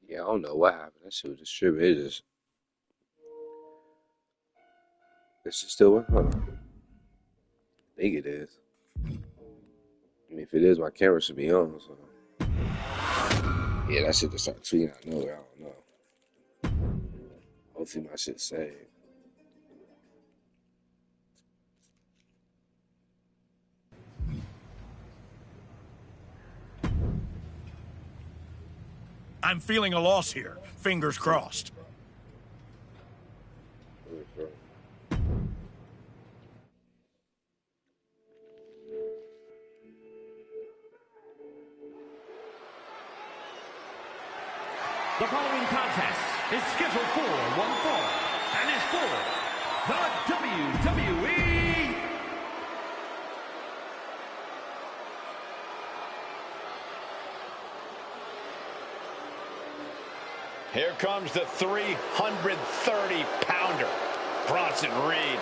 Yeah, I don't know what happened. That shit was distributed. It's just still working. Hold on. I think it is. I mean, if it is, my camera should be on. So yeah, that shit just started tweeting out of nowhere. I don't know. Hopefully my shit's saved. I'm feeling a loss here. Fingers crossed. The following contest is scheduled for one fall and is for the WWE. Here comes the 330-pounder, Bronson Reed.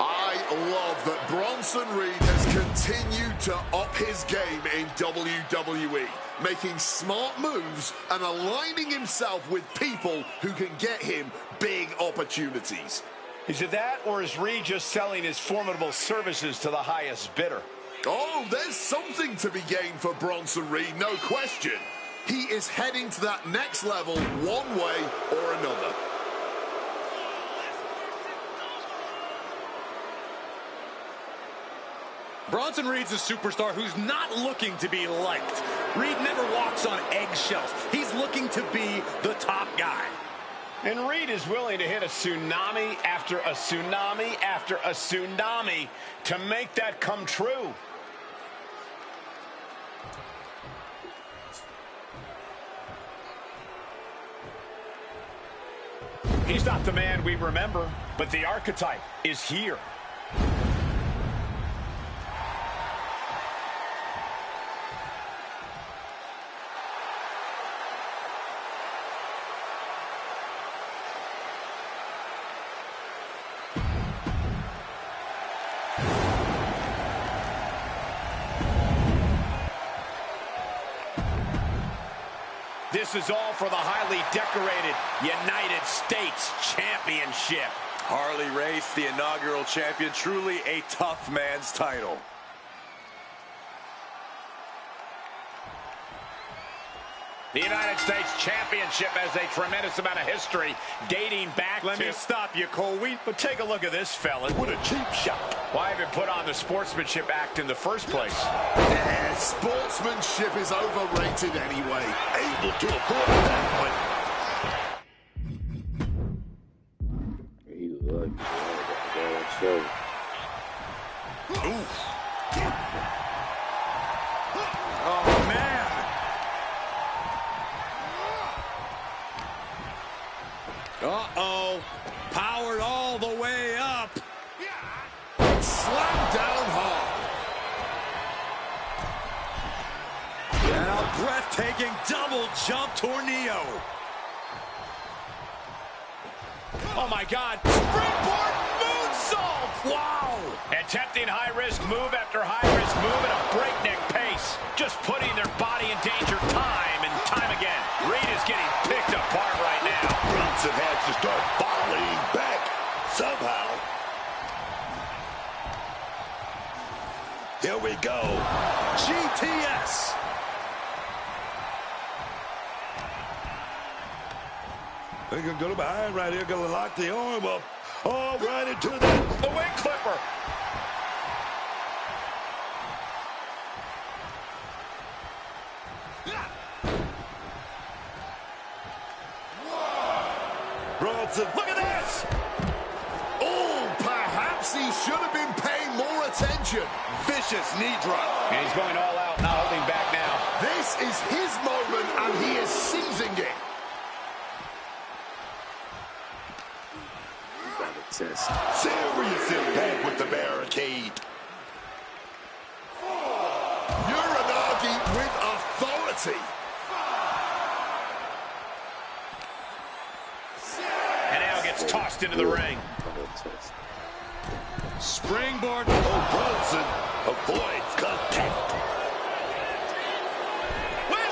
I love that Bronson Reed has continued to up his game in WWE, making smart moves and aligning himself with people who can get him big opportunities. Is it that, or is Reed just selling his formidable services to the highest bidder? Oh, there's something to be gained for Bronson Reed, no question. He is heading to that next level one way or another. Bronson Reed's a superstar who's not looking to be liked. Reed never walks on eggshells. He's looking to be the top guy. And Reed is willing to hit a tsunami after a tsunami after a tsunami to make that come true. He's not the man we remember, but the archetype is here. This is all for the highly decorated United States Championship. Harley Race, the inaugural champion, truly a tough man's title. The United States Championship has a tremendous amount of history dating back Let me stop you, Cole. But take a look at this, fella. What a cheap shot. Why have you put on the sportsmanship act in the first place? Yeah, sportsmanship is overrated anyway. Able to afford that one. He was lucky. Oof. Oh, man. Uh-oh. Powered all the way up. Slam down hard. And a breathtaking double jump tornado. Oh, my God. Springboard moonsault. Wow. Attempting high-risk move after high-risk move at a breakneck pace. Just putting their body in danger time and time again. Reed is getting picked apart right now. Bronson has to start falling back somehow. Here we go. GTS. They're going to go behind right here. Going to lock the arm up. Oh, right into that. The wing clipper. Bronson, look at this. Oh, perhaps he should have been paying more attention. Vicious knee drop. And he's going all out, not holding back now. This is his moment, and he is seizing it. Test. Serious impact with the barricade. Uranagi with authority. And now gets tossed into the ring. Springboard. Oh, Bronson avoids contact. Wait.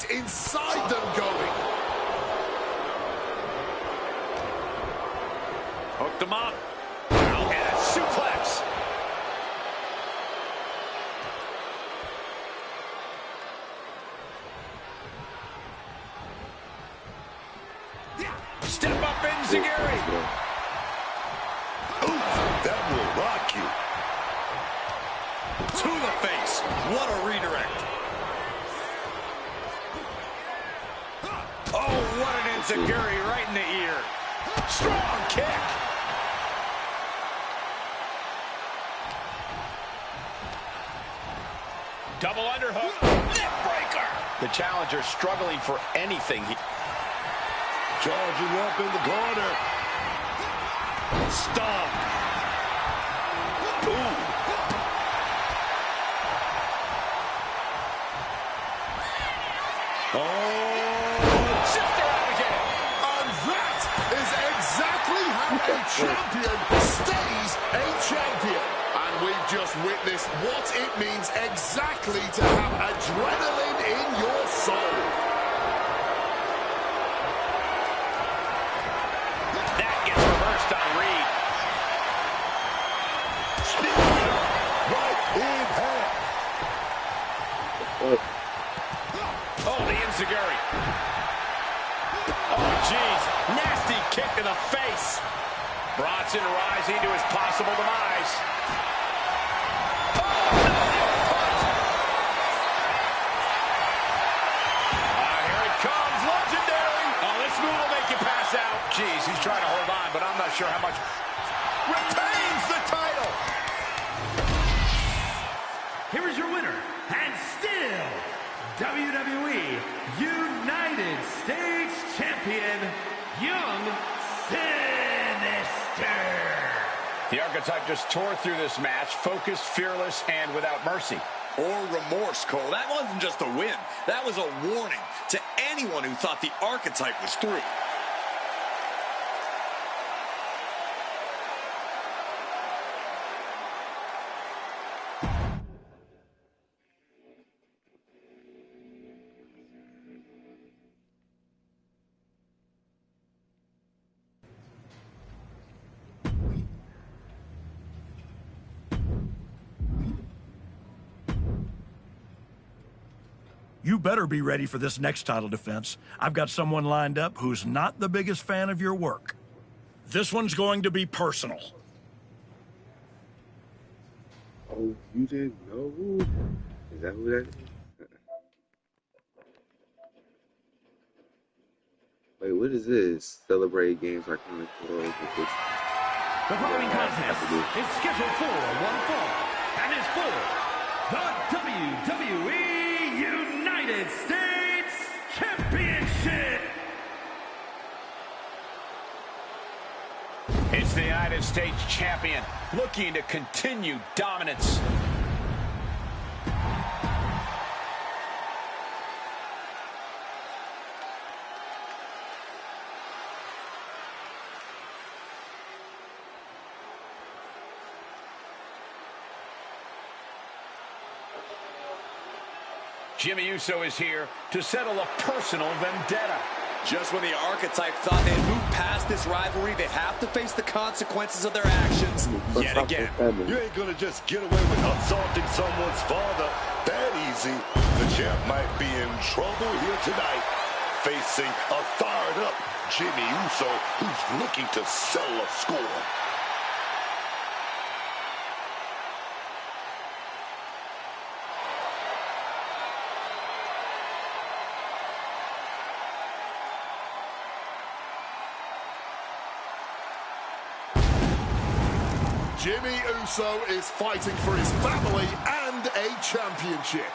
right inside them going. Hooked him up. And a suplex. Step up Enziguri. Oof, that will rock you. To the face. What a redirect. Oh, what an Enziguri right in the ear. Strong kick. Double underhook. Neck breaker. The challenger struggling for anything. Charging up in the corner. Stomp. Ooh. Oh, Shifter out again. And that is exactly how a champion stays a champion. And we've just witnessed what it means exactly to have adrenaline in your soul. That gets reversed on Reed. right in half. Oh, the Enziguri. Oh, jeez. Nasty kick to the face. Bronson rising to his possible demise. Oh, here it comes. Legendary. Oh, this move will make you pass out. Jeez, he's trying to hold on, but I'm not sure how much. Retains the title. Here is your winner, and still WWE United States Champion, Young Sinister. The Archetype just tore through this match, focused, fearless, and without mercy. Or remorse, Cole. That wasn't just a win. That was a warning to anyone who thought the Archetype was through. You better be ready for this next title defense. I've got someone lined up who's not the biggest fan of your work. This one's going to be personal. Oh, you didn't know? Is that who that is? Wait, what is this? Celebrate games like the The following contest is scheduled for one fall and is for the WWE United States Championship. It's the United States Champion, looking to continue dominance. Jimmy Uso is here to settle a personal vendetta. Just when the Archetype thought they had moved past this rivalry, they have to face the consequences of their actions yet again. You ain't gonna just get away with assaulting someone's father that easy. The champ might be in trouble here tonight, facing a fired-up Jimmy Uso, who's looking to settle a score. Jimmy Uso is fighting for his family and a championship.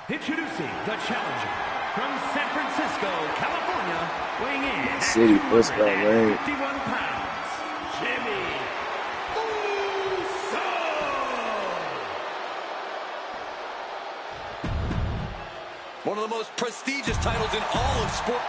Introducing the challenger From San Francisco, California, weighing in at City, Frisco, man. 251 pounds, Jimmy Uso. One of the most prestigious titles in all of sport.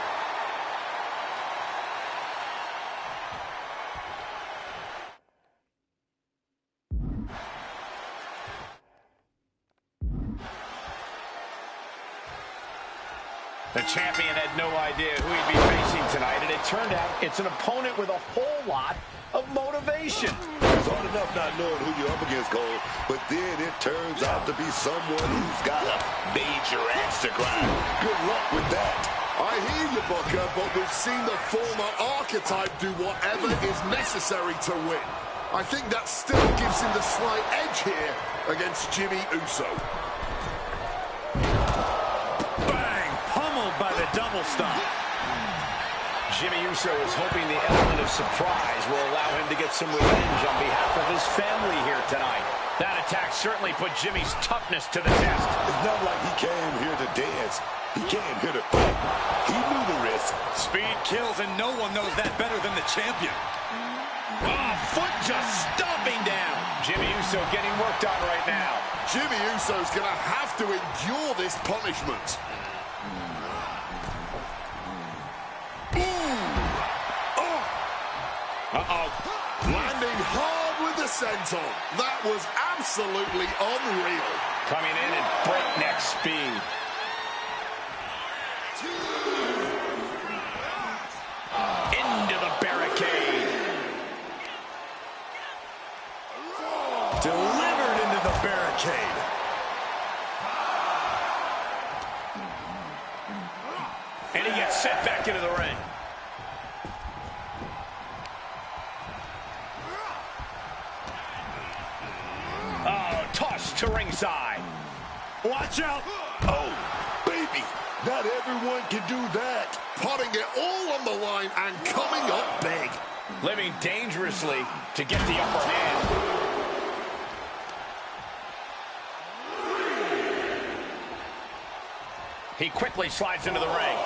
The champion had no idea who he'd be facing tonight, and it turned out it's an opponent with a whole lot of motivation. It's hard enough not knowing who you're up against, Cole, but then it turns out to be someone who's got a major axe to grind. Good luck with that. I hear you, Booker, but we've seen the former archetype do whatever is necessary to win. I think that still gives him the slight edge here against Jimmy Uso. By the double stomp. Jimmy Uso is hoping the element of surprise will allow him to get some revenge on behalf of his family here tonight. That attack certainly put Jimmy's toughness to the test. It's not like he came here to dance. He came here to fight. He knew the risk. Speed kills, and no one knows that better than the champion. Oh, foot just stomping down. Jimmy Uso getting worked on right now. Jimmy Uso's going to have to endure this punishment. Landing hard with the senton. That was absolutely unreal. Coming in at breakneck speed. Into the barricade. Delivered into the barricade. And he gets sent back into the ring. Tossed to ringside. Watch out. Oh, baby. Not everyone can do that. Putting it all on the line and coming up big. Living dangerously to get the upper hand. He quickly slides into the ring.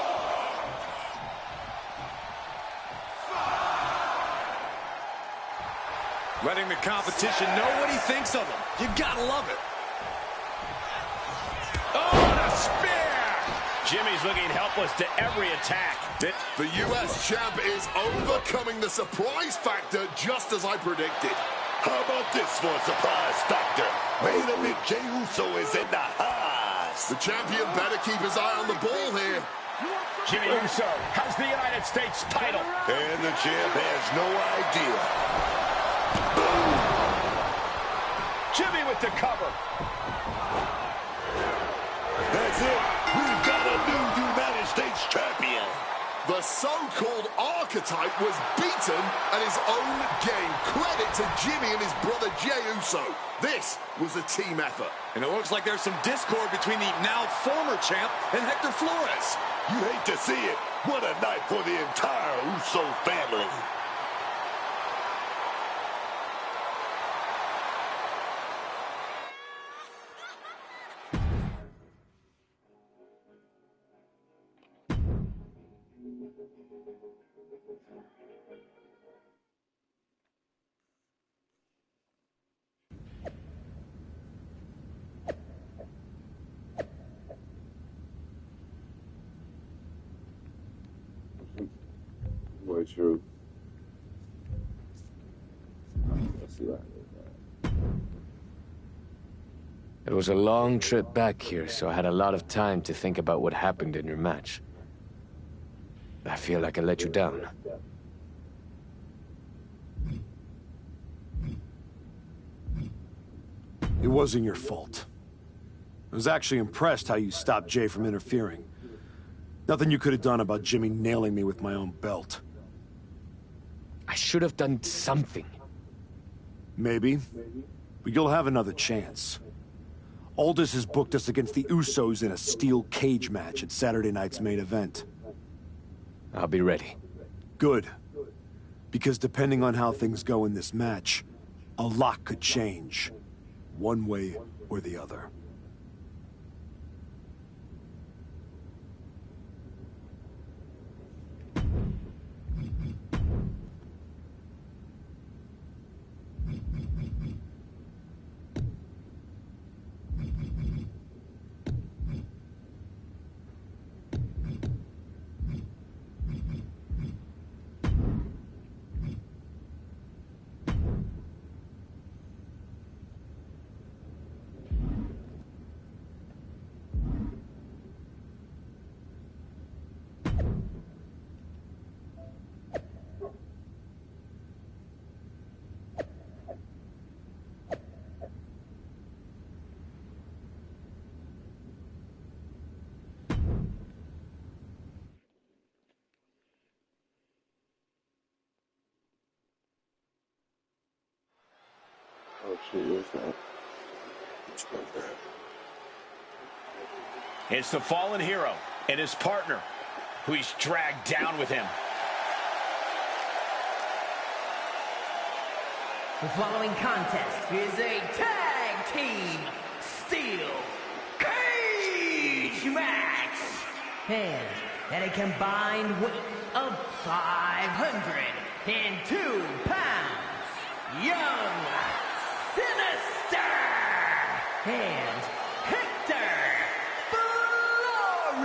Letting the competition know what he thinks of him. You've got to love it. Oh, and a spear! Jimmy's looking helpless to every attack. The U.S. champ is overcoming the surprise factor just as I predicted. How about this for a surprise factor? Wait a minute, Jey Uso is in the house. The champion better keep his eye on the ball here. Jimmy Uso has the United States title. And the champ has no idea. Jimmy with the cover. That's it. We've got a new United States champion. The so-called archetype was beaten at his own game. Credit to Jimmy and his brother Jey Uso. This was a team effort. And it looks like there's some discord between the now former champ and Hector Flores. You hate to see it. What a night for the entire Uso family. Boy, true. Let's see what It was a long trip back here, so I had a lot of time to think about what happened in your match. I feel like I let you down. It wasn't your fault. I was actually impressed how you stopped Jay from interfering. Nothing you could have done about Jimmy nailing me with my own belt. I should have done something. Maybe. But you'll have another chance. Aldis has booked us against the Usos in a steel cage match at Saturday night's main event. I'll be ready. Good. Because depending on how things go in this match, a lot could change. One way or the other. It's the fallen hero and his partner who he's dragged down with him. The following contest is a tag team steel cage match. And at a combined weight of 502 pounds, Young Sinister and Hector Flores.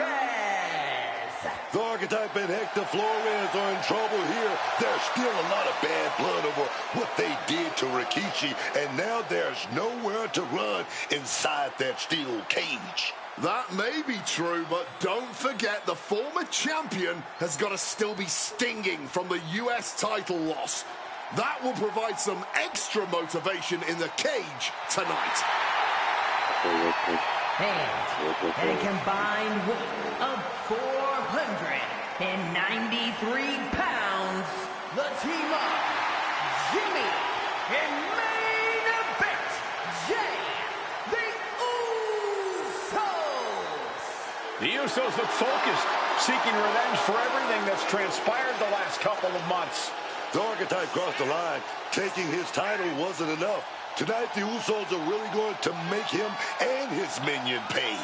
The Archetype and Hector Flores are in trouble here. There's still a lot of bad blood over what they did to Rikishi, and now there's nowhere to run inside that steel cage. That may be true, but don't forget the former champion has got to still be stinging from the US title loss. That will provide some extra motivation in the cage tonight. And at a combined weight of 493 pounds, the team of Jimmy and main event, Jay the Usos. The Usos look focused, seeking revenge for everything that's transpired the last couple of months. The Archetype crossed the line. Taking his title wasn't enough. Tonight, the Usos are really going to make him and his minion pay.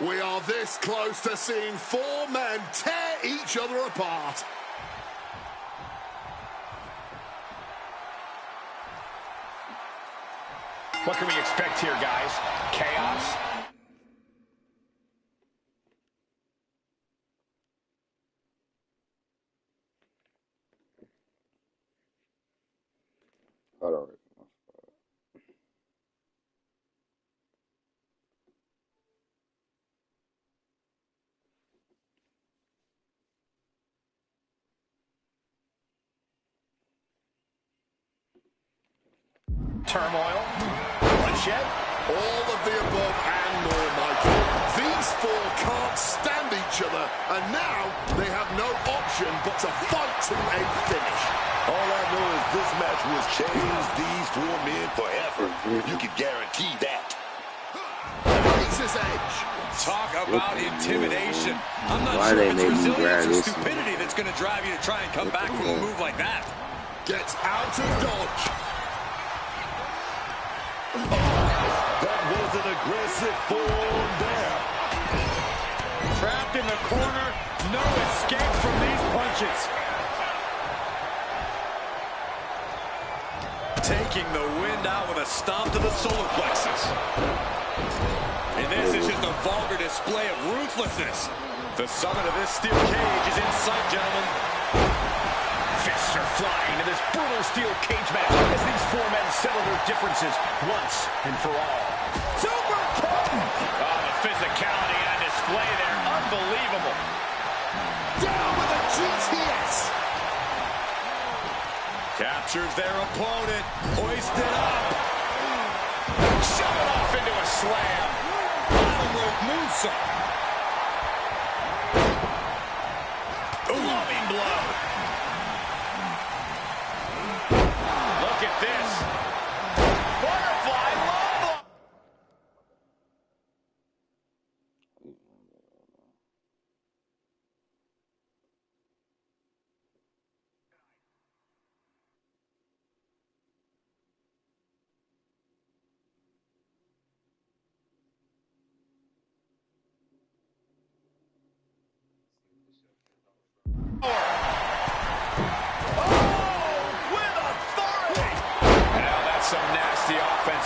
We are this close to seeing four men tear each other apart. What can we expect here, guys? Chaos? Hold on. Turmoil? Bloodshed? All of the above and more, Michael. These four can't stand each other, and now they have no option but to fight to a finish. All I know is this match will change these four men forever. You can guarantee that. Razor's Edge. Talk about intimidation. I'm not Why sure they if it's make me grab resilience or this? stupidity that's going to drive you to try and come back from a move like that. Gets out of dodge. That was an aggressive form there. Trapped in the corner, no escape from these punches. Taking the wind out with a stomp to the solar plexus. And this is just a vulgar display of ruthlessness. The summit of this steel cage is in sight, gentlemen. Fists are flying in this brutal steel cage match as these four men settle their differences once and for all. Super kick. Oh, the physicality on display there. Unbelievable. Down with a GTS. Captures their opponent. Hoisted up. Shove it off into a slam. Bottom rope moonsault. Loving blow. Look at this. Butterfly love.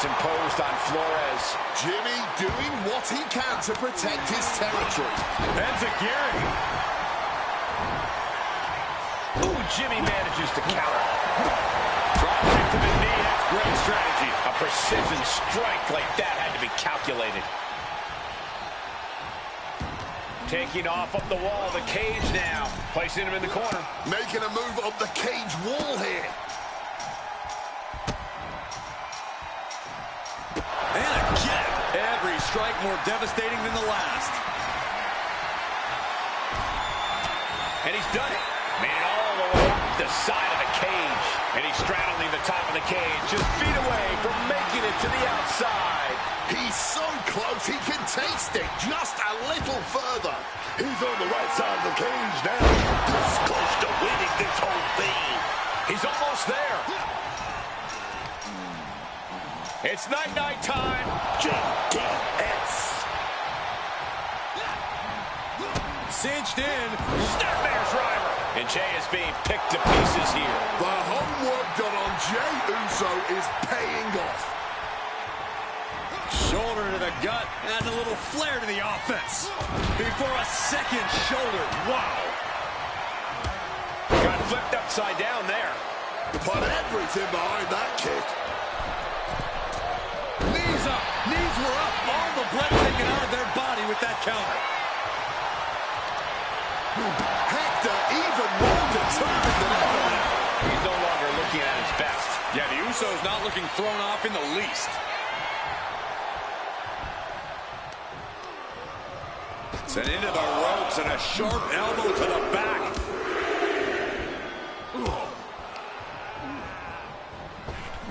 Imposed on Flores. Jimmy doing what he can to protect his territory. Enziguri. Ooh, Jimmy manages to counter. Drop kick to the knee. That's great strategy. A precision strike like that had to be calculated. Taking off up the wall, the cage now. Placing him in the corner. Making a move up the cage wall here. And again, every strike more devastating than the last. And he's done it. Made it all the way up the side of the cage. And he's straddling the top of the cage, just feet away from making it to the outside. He's so close, he can taste it just a little further. He's on the right side of the cage now. This close to winning this whole thing. He's almost there. It's night-night time. JDS. Cinched in. Snapmare's driver. And Jey is being picked to pieces here. The homework done on Jey Uso is paying off. Shoulder to the gut, and a little flair to the offense. Before a second shoulder. Wow. Got flipped upside down there. Put everything behind that kick. Knees up. Knees were up. All the blood taken out of their body with that counter. Hector even more determined than ever now. He's no longer looking at his best. Yeah, the Usos not looking thrown off in the least. Sent into the ropes and a sharp elbow to the back.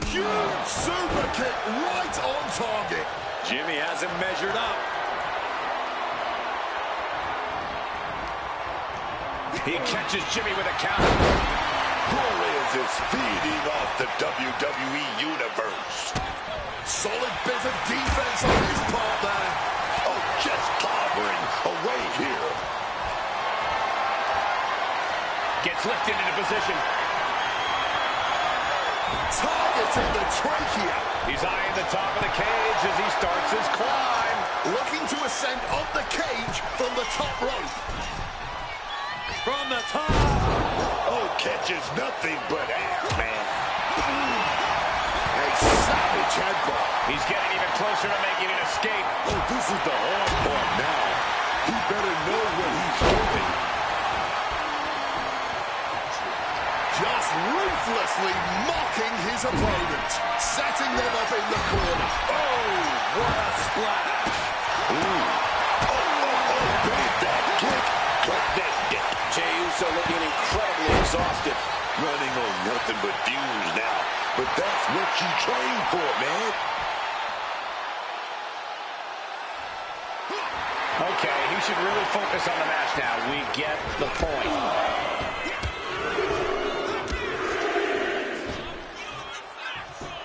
Huge super kick right on target. Jimmy hasn't measured up. He catches Jimmy with a counter. Flores is feeding off the WWE Universe. Solid bit of defense on his part there. Oh, just clobbering away here. Gets lifted into position. Targeting the trachea. He's eyeing the top of the cage as he starts his climb. Looking to ascend up the cage from the top rope. From the top. Oh, catches nothing but air, man. A savage headbutt. He's getting even closer to making an escape. Oh, this is the hard part now. He better know what he's doing. Just ruthlessly mocking his opponent. Setting them up in the corner. Oh, what a splash. Ooh. Oh, big that kick. Cut that dick. Jey Uso looking incredibly exhausted. Running on nothing but fumes now. But that's what you train for, man. Okay, he should really focus on the match now. We get the point.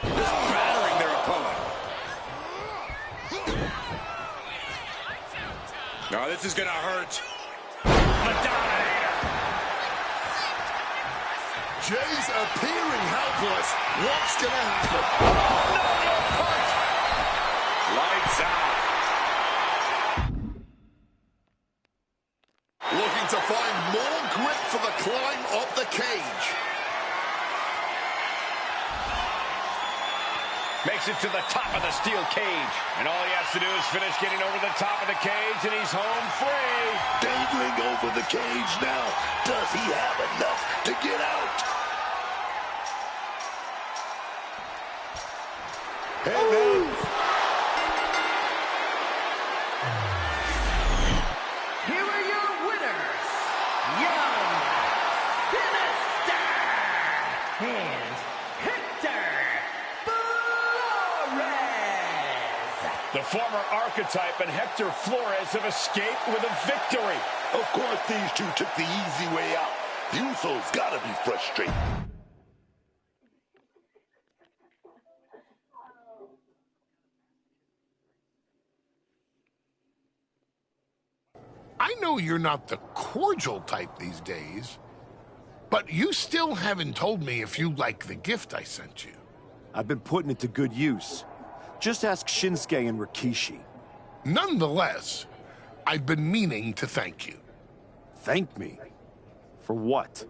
Just battering their opponent. No, this is going to hurt. Jey's appearing helpless. What's going to happen? Lights out. Looking to find more grip for the climb up the cage. Makes it to the top of the steel cage. And all he has to do is finish getting over the top of the cage, and he's home free. Dangling over the cage now. Does he have enough to get out? And Here are your winners, Young Sinister and Hector Flores. The former archetype and Hector Flores have escaped with a victory. of course, these two took the easy way out. The Usos gotta be frustrated. I know you're not the cordial type these days, but you still haven't told me if you like the gift I sent you. I've been putting it to good use. Just ask Shinsuke and Rikishi. Nonetheless, I've been meaning to thank you. Thank me? For what?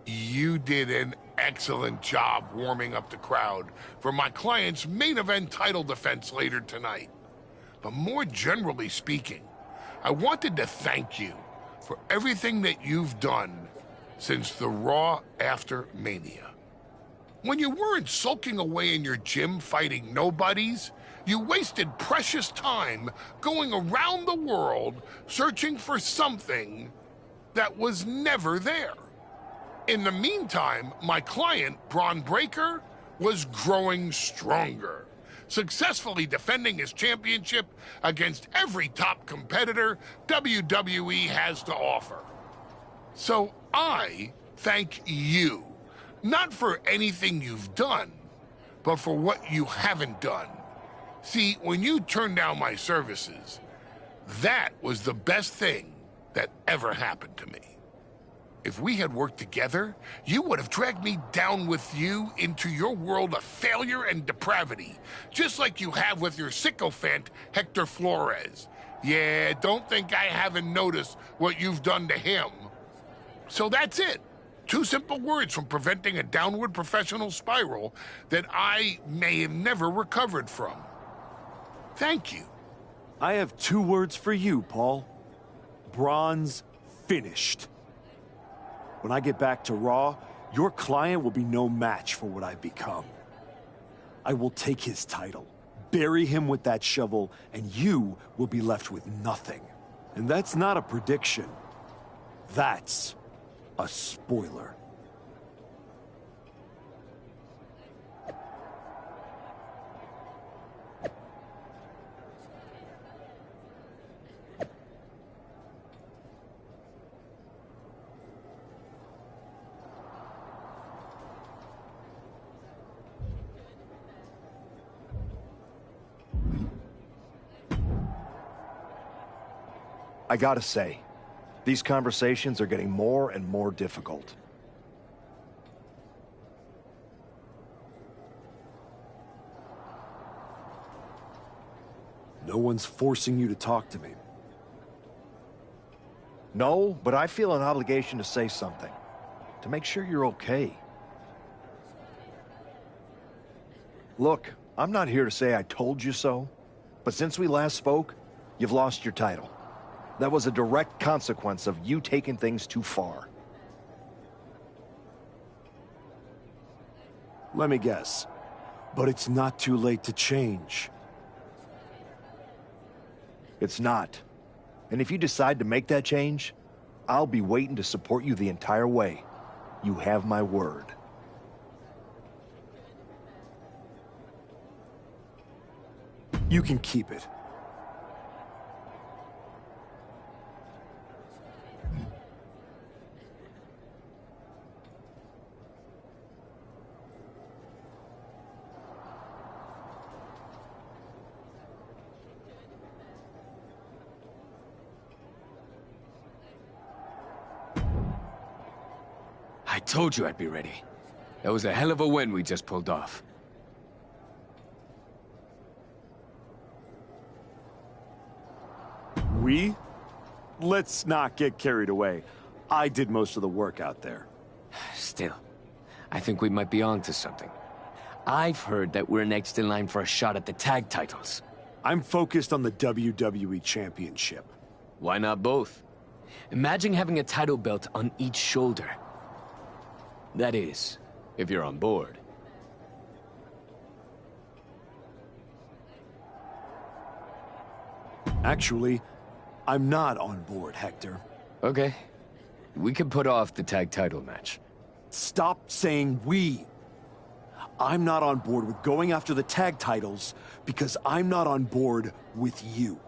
You did an excellent job warming up the crowd for my client's main event title defense later tonight. But more generally speaking, I wanted to thank you for everything that you've done since the Raw after Mania. When you weren't sulking away in your gym fighting nobodies, you wasted precious time going around the world searching for something that was never there. In the meantime, my client, Bron Breakker, was growing stronger, successfully defending his championship against every top competitor WWE has to offer. So I thank you, not for anything you've done, but for what you haven't done. See, when you turned down my services, that was the best thing that ever happened to me. If we had worked together, you would have dragged me down with you into your world of failure and depravity, just like you have with your sycophant, Hector Flores. Yeah, don't think I haven't noticed what you've done to him. So that's it. 2 simple words from preventing a downward professional spiral that I may have never recovered from. Thank you. I have 2 words for you, Paul. Bron's finished. When I get back to Raw, your client will be no match for what I've become. I will take his title, bury him with that shovel, and you will be left with nothing. And that's not a prediction. That's a spoiler. I gotta say, these conversations are getting more and more difficult. No one's forcing you to talk to me. No, but I feel an obligation to say something. To make sure you're okay. Look, I'm not here to say I told you so, but since we last spoke, you've lost your title. That was a direct consequence of you taking things too far. Let me guess. But it's not too late to change. It's not. And if you decide to make that change, I'll be waiting to support you the entire way. You have my word. You can keep it. I told you I'd be ready. That was a hell of a win we just pulled off. We? Let's not get carried away. I did most of the work out there. Still, I think we might be onto something. I've heard that we're next in line for a shot at the tag titles. I'm focused on the WWE Championship. Why not both? Imagine having a title belt on each shoulder. That is, if you're on board. Actually, I'm not on board, Hector. Okay. We can put off the tag title match. Stop saying we. I'm not on board with going after the tag titles because I'm not on board with you.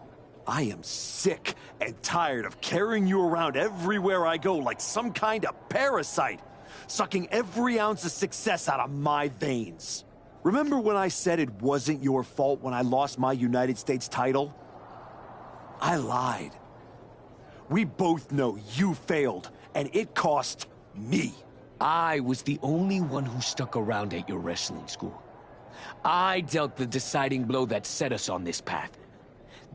I am sick and tired of carrying you around everywhere I go like some kind of parasite, sucking every ounce of success out of my veins. Remember when I said it wasn't your fault when I lost my United States title? I lied. We both know you failed, and it cost me. I was the only one who stuck around at your wrestling school. I dealt the deciding blow that set us on this path.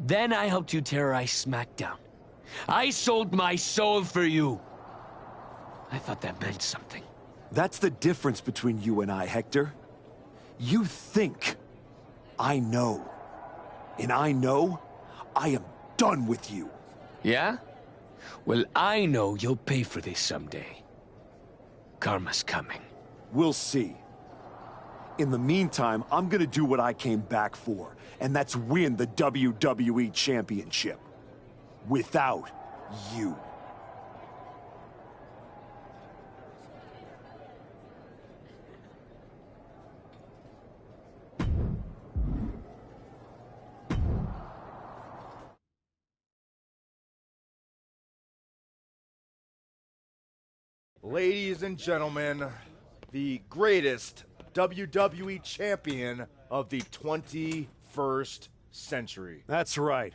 Then I helped you terrorize SmackDown. I sold my soul for you. I thought that meant something. That's the difference between you and I, Hector. You think. I know. And I know I am done with you. Yeah? Well, I know you'll pay for this someday. Karma's coming. We'll see. In the meantime, I'm gonna do what I came back for, and that's win the WWE Championship. Without you. Ladies and gentlemen, the greatest WWE champion of the 21st century. That's right.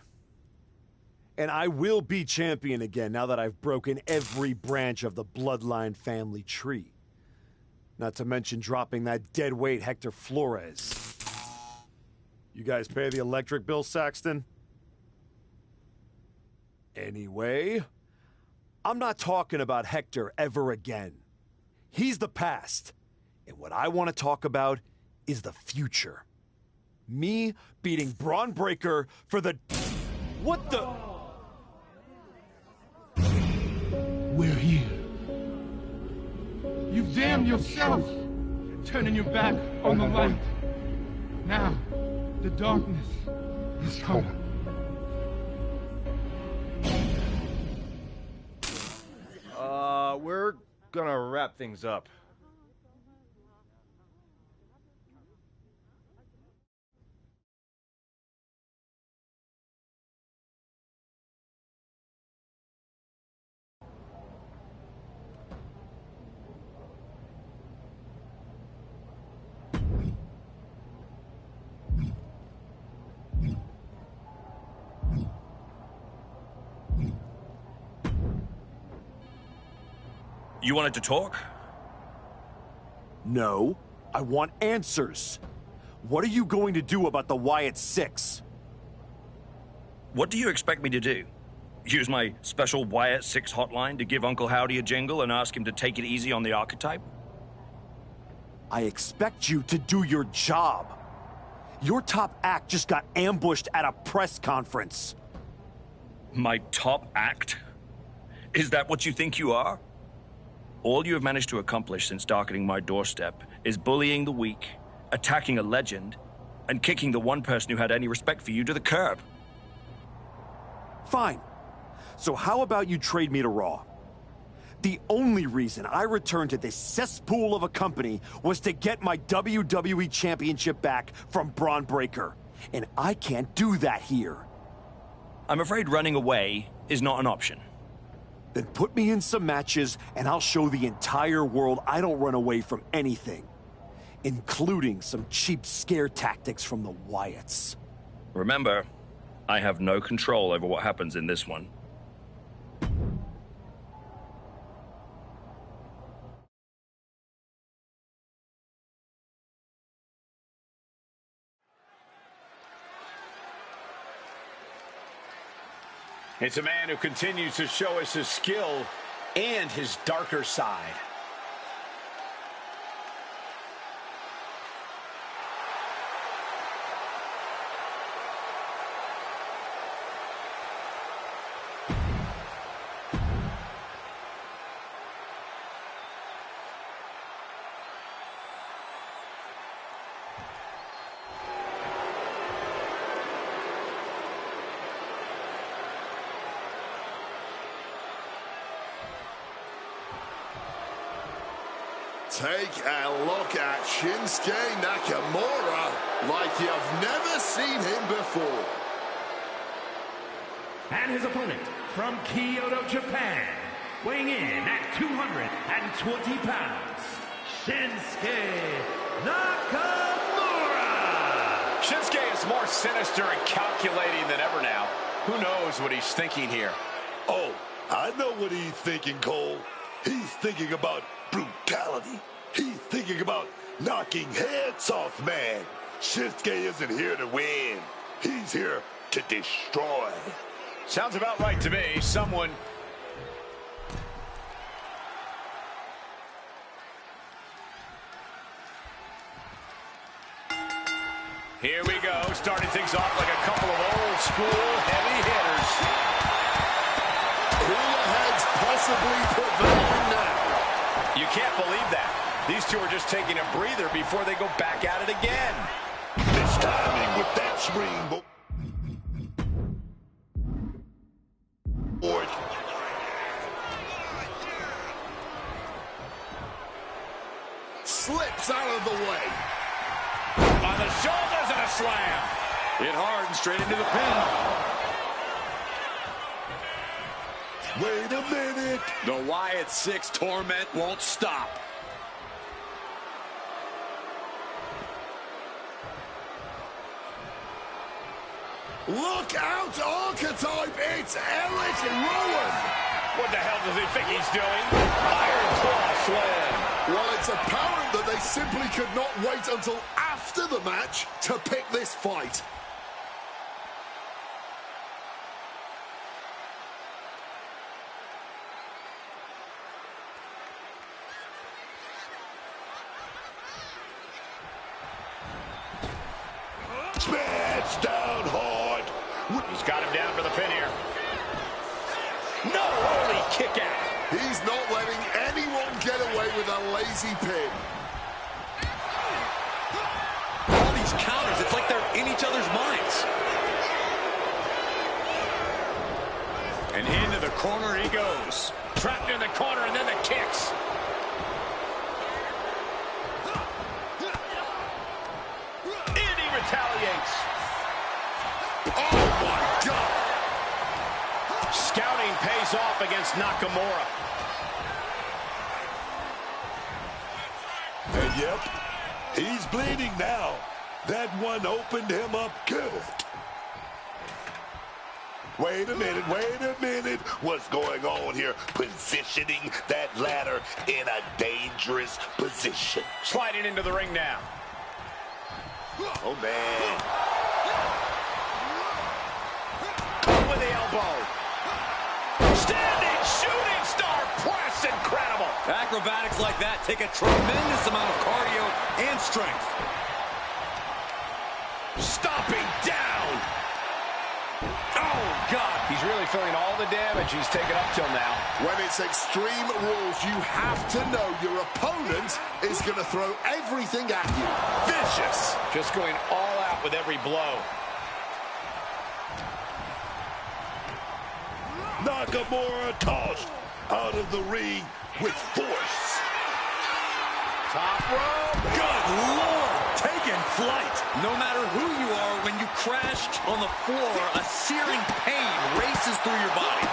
And I will be champion again now that I've broken every branch of the Bloodline family tree. Not to mention dropping that deadweight Hector Flores. You guys pay the electric bill, Saxton? Anyway, I'm not talking about Hector ever again. He's the past. And what I want to talk about is the future. Me beating Braun Breaker for the... What the... We're here. You've damned yourself, turning your back on the light. Now, the darkness is coming. We're gonna wrap things up. You wanted to talk? No, I want answers. What are you going to do about the Wyatt Six? What do you expect me to do? Use my special Wyatt Six hotline to give Uncle Howdy a jingle and ask him to take it easy on the archetype? I expect you to do your job. Your top act just got ambushed at a press conference. My top act? Is that what you think you are? All you have managed to accomplish since darkening my doorstep is bullying the weak, attacking a legend, and kicking the one person who had any respect for you to the curb. Fine. So how about you trade me to Raw? The only reason I returned to this cesspool of a company was to get my WWE Championship back from Braun Breaker. And I can't do that here. I'm afraid running away is not an option. Then put me in some matches, and I'll show the entire world I don't run away from anything. Including some cheap scare tactics from the Wyatts. Remember, I have no control over what happens in this one. It's a man who continues to show us his skill and his darker side. Take a look at Shinsuke Nakamura like you've never seen him before. And his opponent from Kyoto, Japan, weighing in at 220 pounds, Shinsuke Nakamura! Shinsuke is more sinister and calculating than ever now. Who knows what he's thinking here? Oh, I know what he's thinking, Cole. He's thinking about brutality. He's thinking about knocking heads off, man. Shinsuke isn't here to win. He's here to destroy. Sounds about right to me. Someone... Here we go, starting things off like a couple of old school heavy hitters. possibly put that in now. You can't believe that. These two are just taking a breather before they go back at it again. This timing with that springboard. Slips out of the way. On the shoulders and a slam. Hit hard and straight into the pin. Wait a minute. The Wyatt 6 torment won't stop. Look out, Archetype! It's Eric Rowan! What the hell does he think he's doing? Iron Claw slam. Well, it's apparent that they simply could not wait until after the match to pick this fight. Smash down hard. He's got him down for the pin here. No, holy kick out. He's not letting anyone get away with a lazy pin. All these counters, it's like they're in each other's minds. And into the corner he goes. Trapped in the corner and then the kicks. And he retaliates. Oh my God! Scouting pays off against Nakamura. And yep, he's bleeding now. That one opened him up good. Wait a minute. What's going on here? Positioning that ladder in a dangerous position. Sliding into the ring now. Oh, man. With the elbow. Standing shooting star press. Incredible. Acrobatics like that take a tremendous amount of cardio and strength. Stomping down. Oh, God. He's really feeling all the damage he's taken up till now. When it's Extreme Rules, you have to know your opponent is going to throw everything at you. Vicious. Just going all out with every blow. Nakamura tossed out of the ring with force. Top rope. Good Lord. Taking flight. No matter who you are, when you crash on the floor, a searing pain races through your body.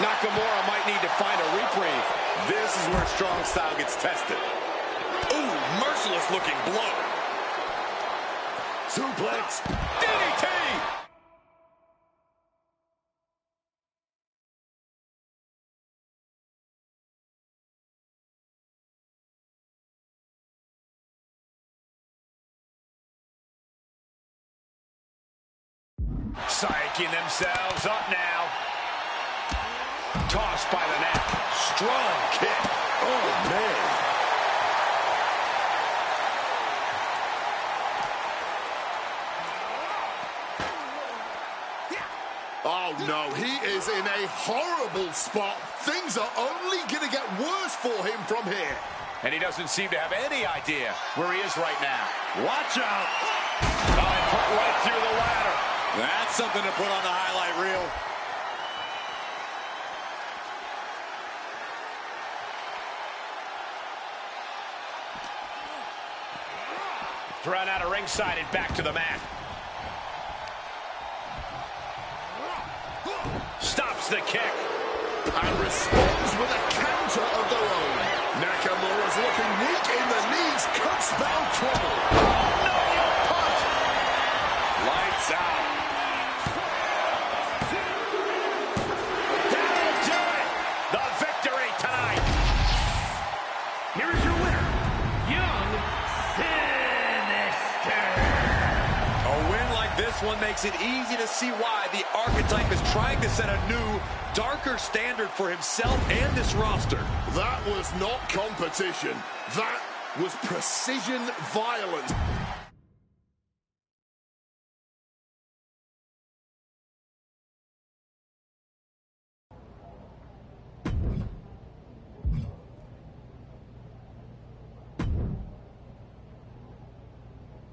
Nakamura might need to find a reprieve. This is where strong style gets tested. Ooh, merciless looking blow. Suplex. DDT. Psyching themselves up now. Tossed by the neck. Strong kick. Oh, man. Oh, no, he is in a horrible spot. Things are only going to get worse for him from here. And he doesn't seem to have any idea where he is right now. Watch out. Oh, and put right through the ladder. That's something to put on the highlight reel. Thrown out of ringside and back to the mat. Stops the kick. And responds with a counter of their own. Nakamura's looking weak in the knees. Could spell trouble. No, punch. Lights out. That'll do it. The victory tonight. Here is your winner, Young Sinister. A win like this one makes it easy to see why the Archetype is trying to set a new, darker standard for himself and this roster. That was not competition. That was precision violence.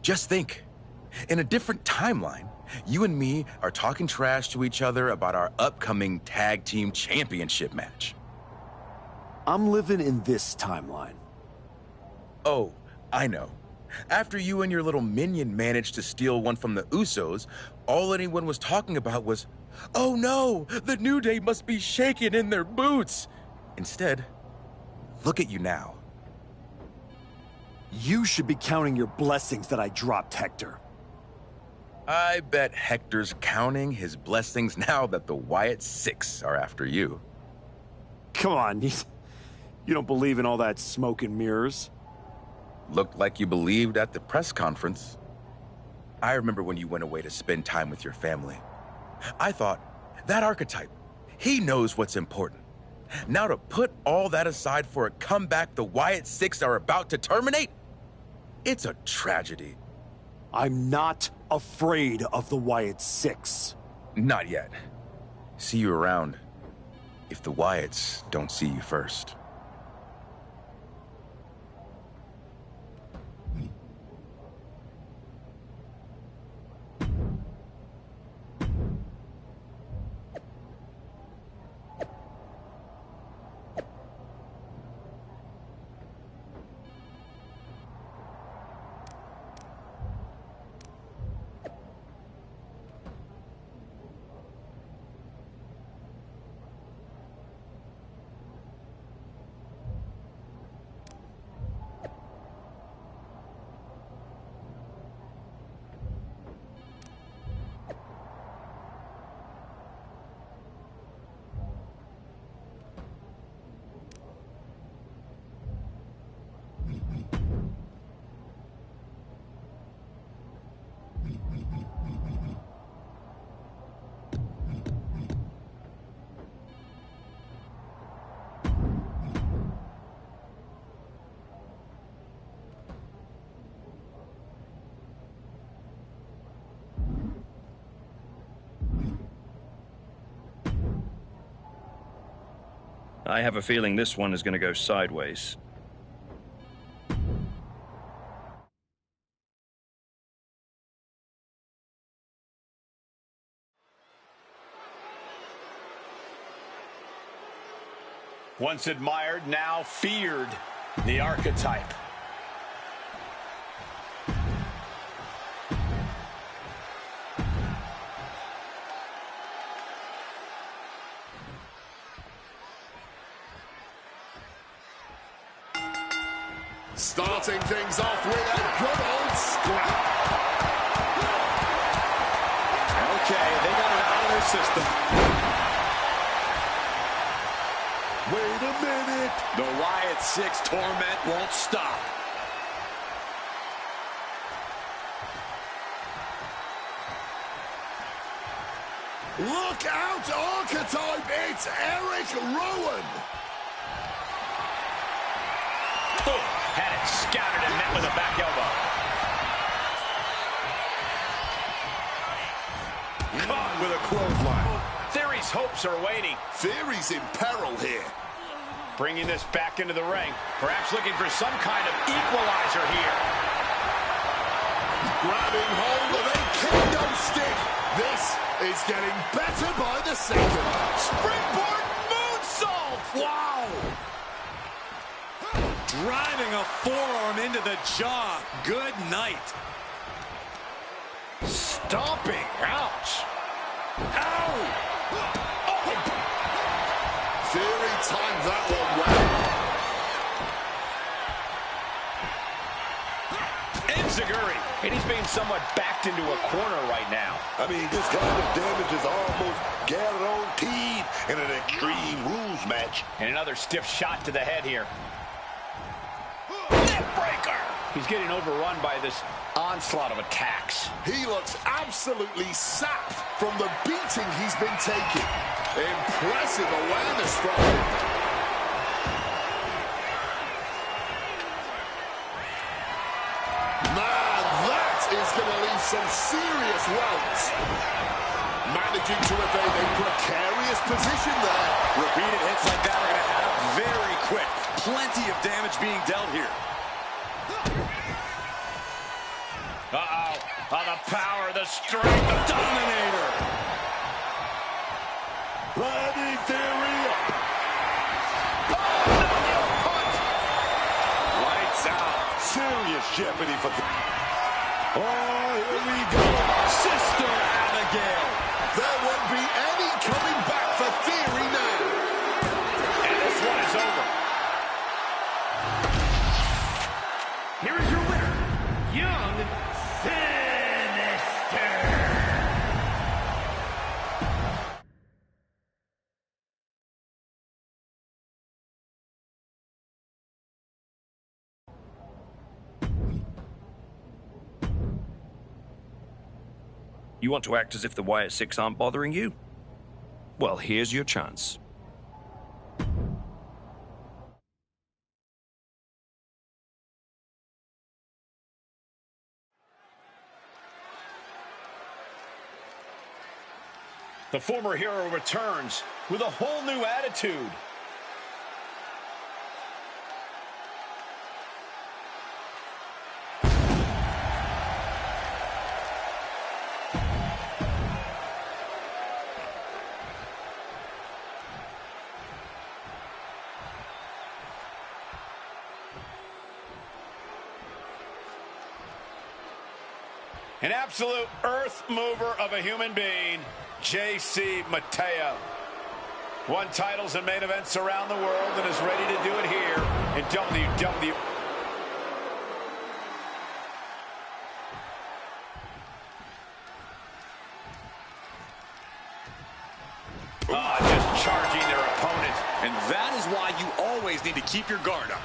Just think, in a different timeline, you and me are talking trash to each other about our upcoming tag team championship match. I'm living in this timeline. Oh, I know. After you and your little minion managed to steal one from the Usos, all anyone was talking about was, "Oh no, the New Day must be shaking in their boots." Instead, look at you now. You should be counting your blessings that I dropped, Hector. I bet Hector's counting his blessings now that the Wyatt Six are after you. Come on, you don't believe in all that smoke and mirrors? Looked like you believed at the press conference. I remember when you went away to spend time with your family. I thought, that archetype, he knows what's important. Now to put all that aside for a comeback the Wyatt Six are about to terminate? It's a tragedy. I'm not afraid of the Wyatt Six. Not yet. See you around, if the Wyatts don't see you first. I have a feeling this one is going to go sideways. Once admired, now feared, the archetype. Starting things off with a good old scrap. Okay, they got it out of their system. Wait a minute. The Wyatt Six torment won't stop. Look out, archetype. It's Eric Rowan. Had it scouted and met with a back elbow. Caught with a clothesline. Theory's hopes are waiting. Theory's in peril here. Bringing this back into the ring. Perhaps looking for some kind of equalizer here. Grabbing hold of a kendo stick. This is getting better by the second. Springboard moonsault! Wow! Driving a forearm into the jaw. Good night. Stomping. Ouch. Ow! Oh. Theory timed that one well. Enziguri. And he's being somewhat backed into a corner right now. I mean, this kind of damage is almost guaranteed in an Extreme Rules match. And another stiff shot to the head here. Breaker. He's getting overrun by this onslaught of attacks. He looks absolutely sapped from the beating he's been taking. Impressive awareness from him. Man, that is going to leave some serious welts. Managing to evade a precarious position there. Repeated hits like that are going to add up very quick. Plenty of damage being dealt here. Uh-oh. Oh, the power, the strength, the Dominator. Letting Theory up. Lights out. Serious jeopardy for Oh, here we go. Sister Abigail. There won't be any coming back for Theory now. And this one is over. Here is your winner, Young Sinister. You want to act as if the Wyatt Six aren't bothering you? Well, here's your chance. The former hero returns with a whole new attitude. An absolute earth mover of a human being, J.C. Mateo. Won titles and main events around the world and is ready to do it here in WWE. Just charging their opponent. And that is why you always need to keep your guard up.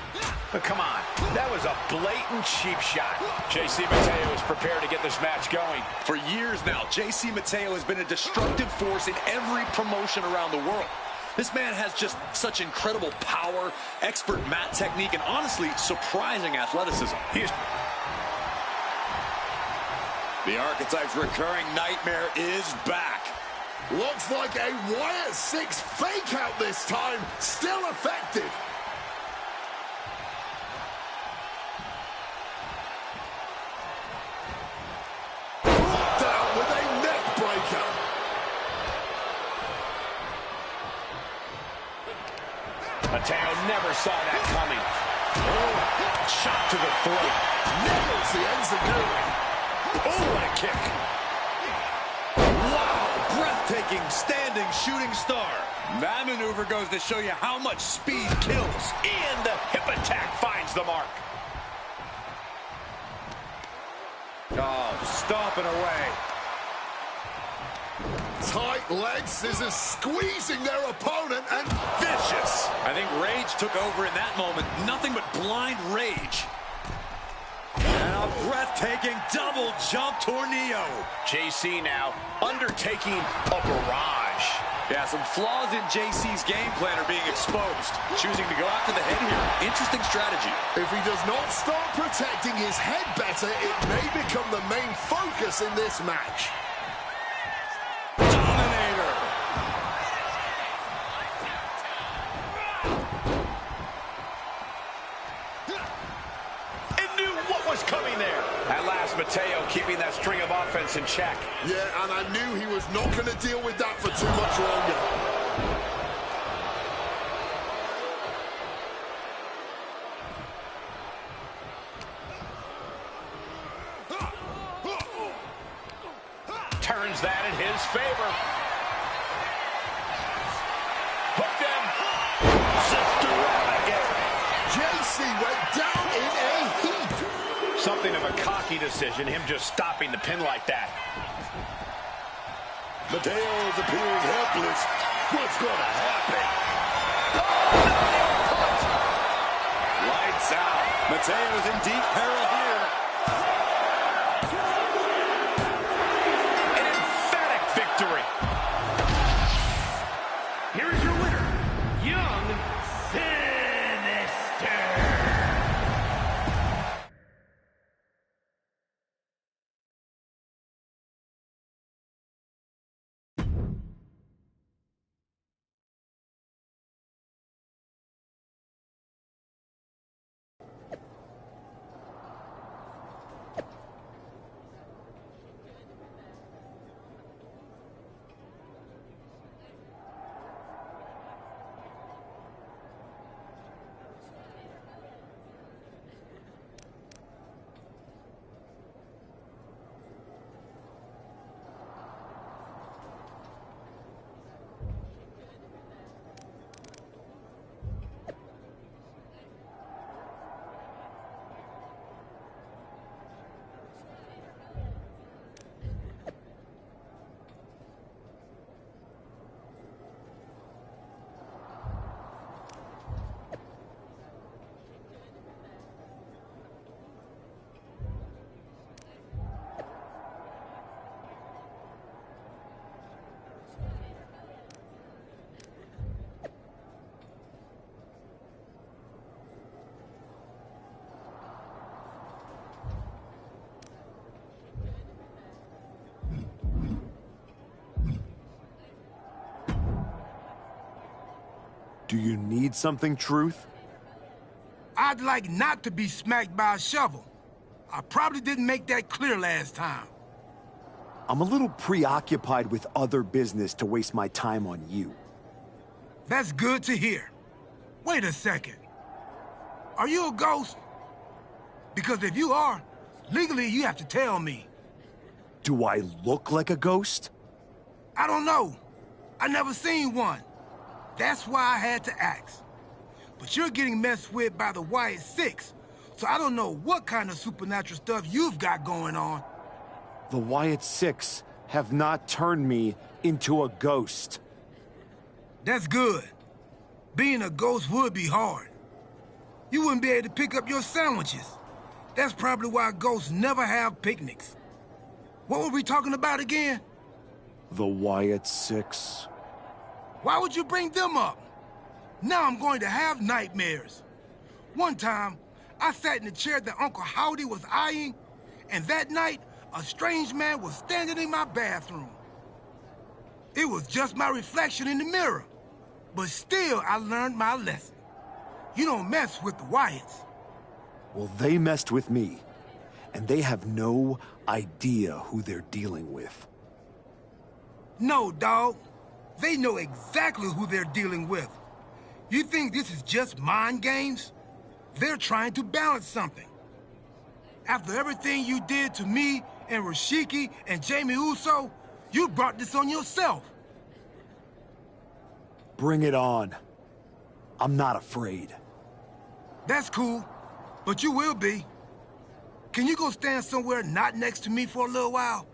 But come on, that was a blatant cheap shot. J.C. Mateo is prepared to get this match going. For years now, J.C. Mateo has been a destructive force in every promotion around the world. This man has just such incredible power, expert mat technique, and honestly, surprising athleticism. The Archetype's recurring nightmare is back. Looks like a Wyatt Six fake out this time. Still effective. Down with a neck breaker. Mateo never saw that coming. Oh, shot to the throat. Nails the enziguri. Oh, what a kick. Breathtaking standing shooting star. That maneuver goes to show you how much speed kills. And the hip attack finds the mark. Oh, stomping away. Tight leg scissors squeezing their opponent and Vicious. I think rage took over in that moment. Nothing but blind rage. And a breathtaking double jump tornado. JC now undertaking a barrage. Yeah, some flaws in JC's game plan are being exposed. Choosing to go after the head here. Interesting strategy. if he does not start protecting his head better, it may become the main focus in this match. Dominator. Knew what was coming there. At last, Mateo keeping that string of offense in check. Yeah, and I knew he was not going to deal with that for too much longer. Turns that in his favor. Hooked him. Sister Abigail. JC went down in a heap. Something of a cocky decision, him just stopping the pin like that. Mateo's appearing helpless. What's going to happen? Lights out. Mateo's in deep peril here. An emphatic victory. Here is your winner, Young Sinister. Do you need something, Truth? I'd like not to be smacked by a shovel. I probably didn't make that clear last time. I'm a little preoccupied with other business to waste my time on you. That's good to hear. Wait a second. Are you a ghost? Because if you are, legally you have to tell me. Do I look like a ghost? I don't know. I never seen one. That's why I had to ask. But you're getting messed with by the Wyatt Six, so I don't know what kind of supernatural stuff you've got going on. The Wyatt Six have not turned me into a ghost. That's good. Being a ghost would be hard. You wouldn't be able to pick up your sandwiches. That's probably why ghosts never have picnics. What were we talking about again? The Wyatt Six. Why would you bring them up? Now I'm going to have nightmares. One time, I sat in the chair that Uncle Howdy was eyeing, and that night, a strange man was standing in my bathroom. It was just my reflection in the mirror. But still, I learned my lesson. You don't mess with the Wyatts. Well, they messed with me, and they have no idea who they're dealing with. No, dog. They know exactly who they're dealing with. You think this is just mind games? They're trying to balance something. After everything you did to me and Rashiki and Jamie Uso, you brought this on yourself. Bring it on. I'm not afraid. That's cool, but you will be. Can you go stand somewhere not next to me for a little while?